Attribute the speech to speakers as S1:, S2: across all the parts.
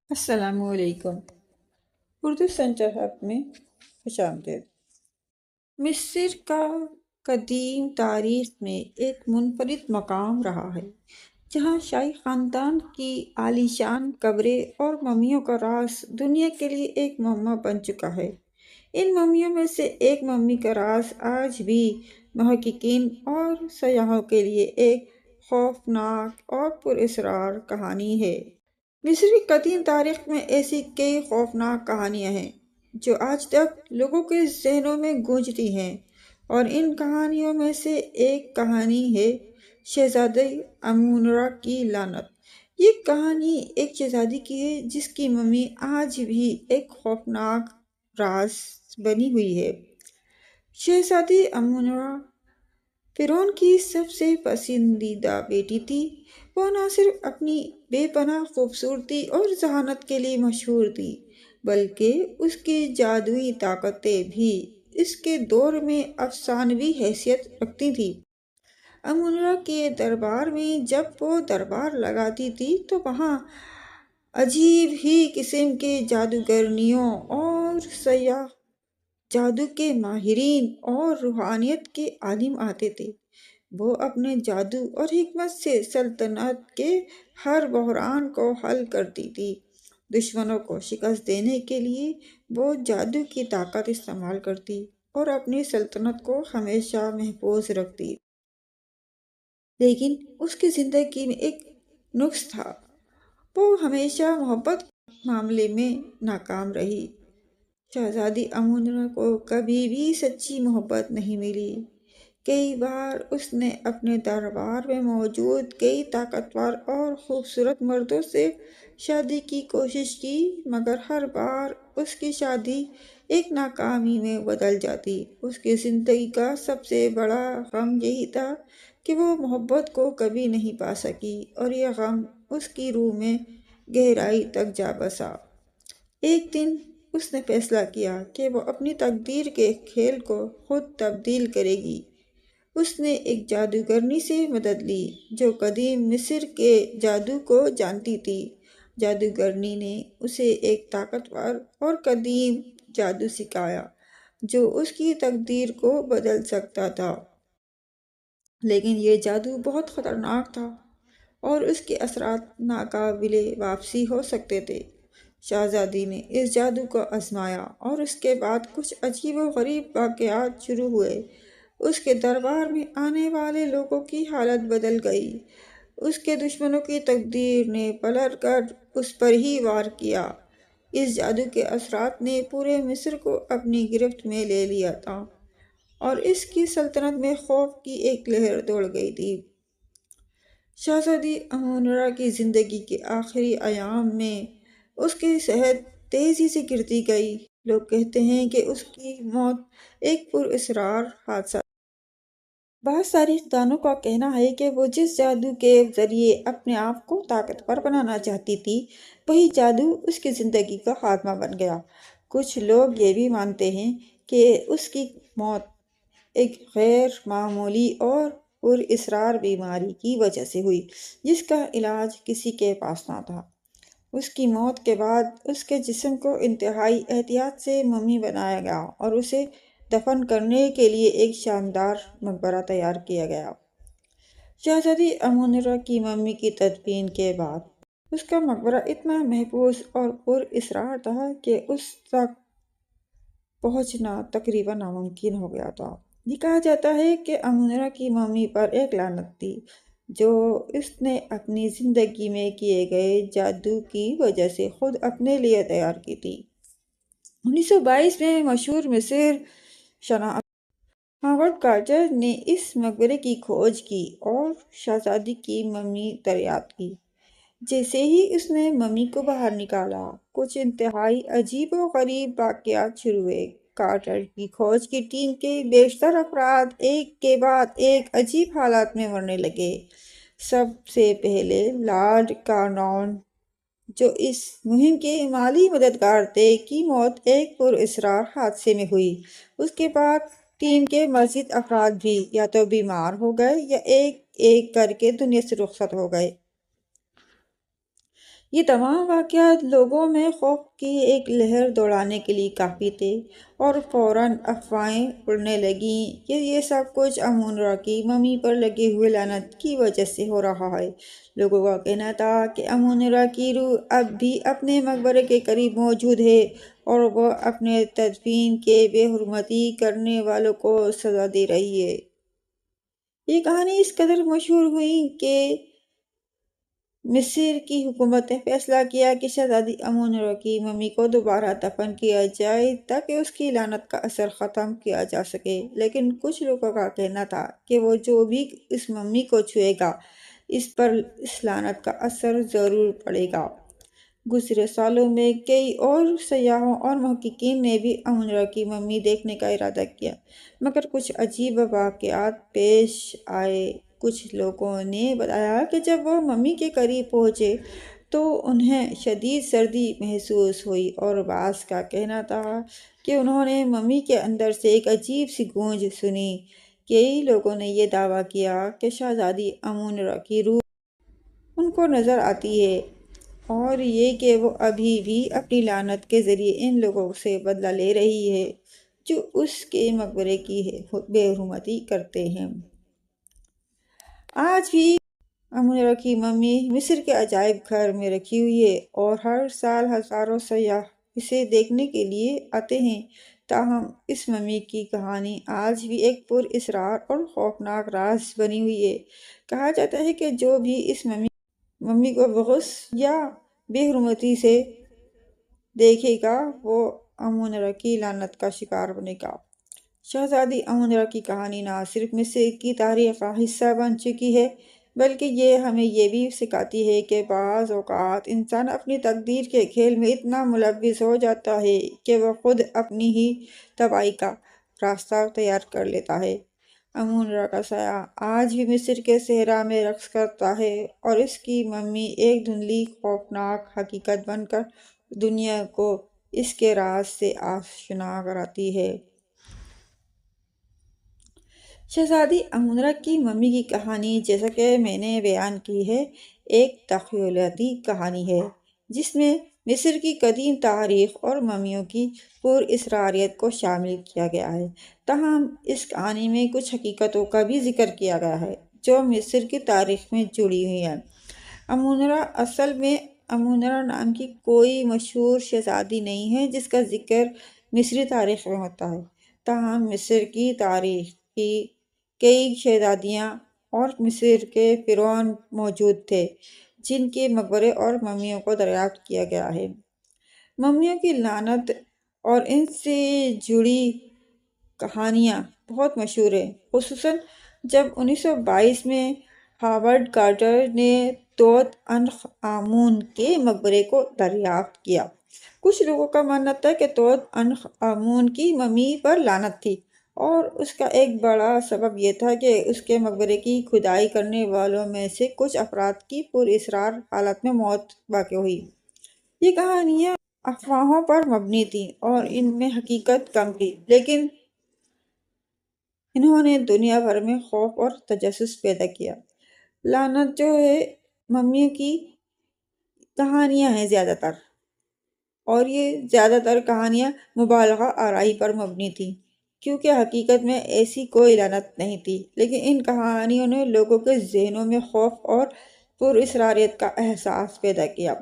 S1: السلام علیکم۔ Urdu centre hub میں خوش آمدید۔ مصر کا قدیم تاریخ میں ایک منفرد مقام رہا ہے جہاں شاہی خاندان کی عالیشان قبریں اور ممیوں کا راز دنیا کے لیے ایک معمہ بن چکا ہے۔ ان ممیوں میں سے ایک ممی کا راز آج بھی محققین اور سیاحوں کے لیے ایک خوفناک اور پراسرار کہانی ہے۔ مصر کی قدیم تاریخ میں ایسی کئی خوفناک کہانیاں ہیں جو آج تک لوگوں کے ذہنوں میں گونجتی ہیں، اور ان کہانیوں میں سے ایک کہانی ہے شہزادی امون-را کی لعنت۔ یہ کہانی ایک شہزادی کی ہے جس کی ممی آج بھی ایک خوفناک راز بنی ہوئی ہے۔ شہزادی امون-را فرعون کی سب سے پسندیدہ بیٹی تھی۔ وہ نہ صرف اپنی بے پناہ خوبصورتی اور ذہانت کے لیے مشہور تھی بلکہ اس کی جادوئی طاقتیں بھی اس کے دور میں افسانوی حیثیت رکھتی تھیں۔ امون-را کے دربار میں جب وہ دربار لگاتی تھی تو وہاں عجیب ہی قسم کے جادوگرنیوں اور سیاح جادو کے ماہرین اور روحانیت کے عالم آتے تھے۔ وہ اپنے جادو اور حکمت سے سلطنت کے ہر بحران کو حل کرتی تھی۔ دشمنوں کو شکست دینے کے لیے وہ جادو کی طاقت استعمال کرتی اور اپنی سلطنت کو ہمیشہ محفوظ رکھتی۔ لیکن اس کی زندگی میں ایک نقص تھا۔ وہ ہمیشہ محبت کے معاملے میں ناکام رہی۔ شہزادی امون-را کو کبھی بھی سچی محبت نہیں ملی۔ کئی بار اس نے اپنے دربار میں موجود کئی طاقتور اور خوبصورت مردوں سے شادی کی کوشش کی، مگر ہر بار اس کی شادی ایک ناکامی میں بدل جاتی۔ اس کی زندگی کا سب سے بڑا غم یہی تھا کہ وہ محبت کو کبھی نہیں پا سکی، اور یہ غم اس کی روح میں گہرائی تک جا بسا۔ ایک دن اس نے فیصلہ کیا کہ وہ اپنی تقدیر کے کھیل کو خود تبدیل کرے گی۔ اس نے ایک جادوگرنی سے مدد لی جو قدیم مصر کے جادو کو جانتی تھی۔ جادوگرنی نے اسے ایک طاقتور اور قدیم جادو سکھایا جو اس کی تقدیر کو بدل سکتا تھا، لیکن یہ جادو بہت خطرناک تھا اور اس کے اثرات ناقابل واپسی ہو سکتے تھے۔ شہزادی نے اس جادو کو آزمایا اور اس کے بعد کچھ عجیب و غریب واقعات شروع ہوئے۔ اس کے دربار میں آنے والے لوگوں کی حالت بدل گئی۔ اس کے دشمنوں کی تقدیر نے پلٹ کر اس پر ہی وار کیا۔ اس جادو کے اثرات نے پورے مصر کو اپنی گرفت میں لے لیا تھا اور اس کی سلطنت میں خوف کی ایک لہر دوڑ گئی تھی۔ شہزادی امون-را کی زندگی کے آخری ایام میں اس کی صحت تیزی سے گرتی گئی۔ لوگ کہتے ہیں کہ اس کی موت ایک پراسرار حادثہ تھا۔ بعض تاریخ دانوں کا کہنا ہے کہ وہ جس جادو کے ذریعے اپنے آپ کو طاقتور بنانا چاہتی تھی، وہی جادو اس کی زندگی کا خاتمہ بن گیا۔ کچھ لوگ یہ بھی مانتے ہیں کہ اس کی موت ایک غیر معمولی اور پراسرار بیماری کی وجہ سے ہوئی جس کا علاج کسی کے پاس نہ تھا۔ اس کی موت کے بعد اس کے جسم کو انتہائی احتیاط سے ممی بنایا گیا اور اسے دفن کرنے کے لیے ایک شاندار مقبرہ تیار کیا گیا۔ شہزادی امون-را کی ممی کی تدفین کے بعد اس کا مقبرہ اتنا محفوظ اور پراسرار تھا کہ اس تک پہنچنا تقریباً ناممکن ہو گیا تھا۔ یہ کہا جاتا ہے کہ امون-را کی ممی پر ایک لعنت تھی جو اس نے اپنی زندگی میں کیے گئے جادو کی وجہ سے خود اپنے لیے تیار کی تھی۔ 1922 میں مشہور مصر شناس ہاورڈ کارٹر نے اس مقبرے کی کھوج کی اور شہزادی کی ممی دریافت کی۔ جیسے ہی اس نے ممی کو باہر نکالا، کچھ انتہائی عجیب و غریب واقعات شروع ہوئے۔ کارٹر کی کھوج کی ٹیم کے بیشتر افراد ایک کے بعد ایک عجیب حالات میں مرنے لگے۔ سب سے پہلے لارڈ کارنواؤن، جو اس مہم کے مالی مددگار تھے، کی موت ایک پراسرار حادثے میں ہوئی۔ اس کے بعد ٹیم کے مزید افراد بھی یا تو بیمار ہو گئے یا ایک ایک کر کے دنیا سے رخصت ہو گئے۔ یہ تمام واقعات لوگوں میں خوف کی ایک لہر دوڑانے کے لیے کافی تھے اور فوراً افواہیں اڑنے لگیں کہ یہ سب کچھ امون-را کی ممی پر لگے ہوئے لعنت کی وجہ سے ہو رہا ہے۔ لوگوں کا کہنا تھا کہ امون-را کی روح اب بھی اپنے مقبرے کے قریب موجود ہے اور وہ اپنے تدفین کے بے حرمتی کرنے والوں کو سزا دے رہی ہے۔ یہ کہانی اس قدر مشہور ہوئی کہ مصر کی حکومت نے فیصلہ کیا کہ شہزادی امون-را کی ممی کو دوبارہ دفن کیا جائے تاکہ اس کی لعنت کا اثر ختم کیا جا سکے، لیکن کچھ لوگوں کا کہنا تھا کہ وہ جو بھی اس ممی کو چھوئے گا اس پر اس لعنت کا اثر ضرور پڑے گا۔ گزشتہ سالوں میں کئی اور سیاحوں اور محققین نے بھی امون-را کی ممی دیکھنے کا ارادہ کیا، مگر کچھ عجیب واقعات پیش آئے۔ کچھ لوگوں نے بتایا کہ جب وہ ممی کے قریب پہنچے تو انہیں شدید سردی محسوس ہوئی، اور بعض کا کہنا تھا کہ انہوں نے ممی کے اندر سے ایک عجیب سی گونج سنی۔ کئی لوگوں نے یہ دعویٰ کیا کہ شہزادی امون-را کی روح ان کو نظر آتی ہے اور یہ کہ وہ ابھی بھی اپنی لعنت کے ذریعے ان لوگوں سے بدلہ لے رہی ہے جو اس کے مقبرے کی بے حرمتی کرتے ہیں۔ آج بھی امون-را کی ممی مصر کے عجائب گھر میں رکھی ہوئی ہے اور ہر سال ہزاروں سیاح اسے دیکھنے کے لیے آتے ہیں۔ تاہم اس ممی کی کہانی آج بھی ایک پراسرار اور خوفناک راز بنی ہوئی ہے۔ کہا جاتا ہے کہ جو بھی اس ممی کو بغض یا بے حرمتی سے دیکھے گا وہ امون-را کی لعنت کا شکار بنے گا۔ شہزادی امون-را کی کہانی نہ صرف مصر کی تاریخ کا حصہ بن چکی ہے بلکہ یہ ہمیں یہ بھی سکھاتی ہے کہ بعض اوقات انسان اپنی تقدیر کے کھیل میں اتنا ملوث ہو جاتا ہے کہ وہ خود اپنی ہی تباہی کا راستہ تیار کر لیتا ہے۔ امون-را کا سایہ آج بھی مصر کے صحرا میں رقص کرتا ہے اور اس کی ممی ایک دھندلی خوفناک حقیقت بن کر دنیا کو اس کے راز سے آشنا کراتی ہے۔ شہزادی امون-را کی ممی کی کہانی، جیسا کہ میں نے بیان کی ہے، ایک تخیلاتی کہانی ہے جس میں مصر کی قدیم تاریخ اور ممیوں کی پراسراریت کو شامل کیا گیا ہے۔ تاہم اس کہانی میں کچھ حقیقتوں کا بھی ذکر کیا گیا ہے جو مصر کی تاریخ میں جڑی ہوئی ہیں۔ امون-را اصل میں امون-را نام کی کوئی مشہور شہزادی نہیں ہے جس کا ذکر مصری تاریخ میں ہوتا ہے۔ تاہم مصر کی تاریخ کی کئی شہزادیاں اور مصر کے فرعون موجود تھے جن کے مقبرے اور ممیوں کو دریافت کیا گیا ہے۔ ممیوں کی لعنت اور ان سے جڑی کہانیاں بہت مشہور ہیں، خصوصاً جب 1922 میں ہاورڈ کارٹر نے توت عنخ آمون کے مقبرے کو دریافت کیا۔ کچھ لوگوں کا ماننا تھا کہ توت عنخ آمون کی ممی پر لعنت تھی اور اس کا ایک بڑا سبب یہ تھا کہ اس کے مقبرے کی کھدائی کرنے والوں میں سے کچھ افراد کی پراسرار حالت میں موت واقع ہوئی۔ یہ کہانیاں افواہوں پر مبنی تھیں اور ان میں حقیقت کم تھی، لیکن انہوں نے دنیا بھر میں خوف اور تجسس پیدا کیا۔ لعنت جو ہے ممیوں کی کہانیاں ہیں زیادہ تر، اور یہ زیادہ تر کہانیاں مبالغہ آرائی پر مبنی تھیں کیونکہ حقیقت میں ایسی کوئی لعنت نہیں تھی، لیکن ان کہانیوں نے لوگوں کے ذہنوں میں خوف اور پراسراریت کا احساس پیدا کیا۔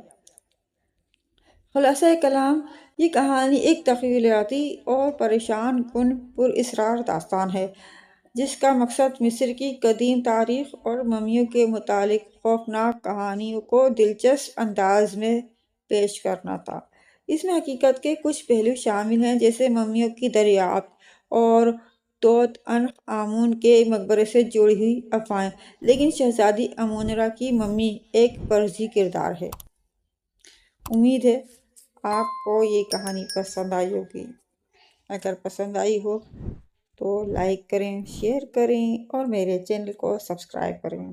S1: خلاصہ کلام، یہ کہانی ایک تخیلاتی اور پریشان کن پراسرار داستان ہے جس کا مقصد مصر کی قدیم تاریخ اور ممیوں کے متعلق خوفناک کہانیوں کو دلچسپ انداز میں پیش کرنا تھا۔ اس میں حقیقت کے کچھ پہلو شامل ہیں جیسے ممیوں کی دریافت اور توت عنخ آمون کے مقبرے سے جڑی ہوئی افواہیں، لیکن شہزادی امون-را کی ممی ایک مرکزی کردار ہے۔ امید ہے آپ کو یہ کہانی پسند آئی ہوگی۔ اگر پسند آئی ہو تو لائک کریں، شیئر کریں اور میرے چینل کو سبسکرائب کریں۔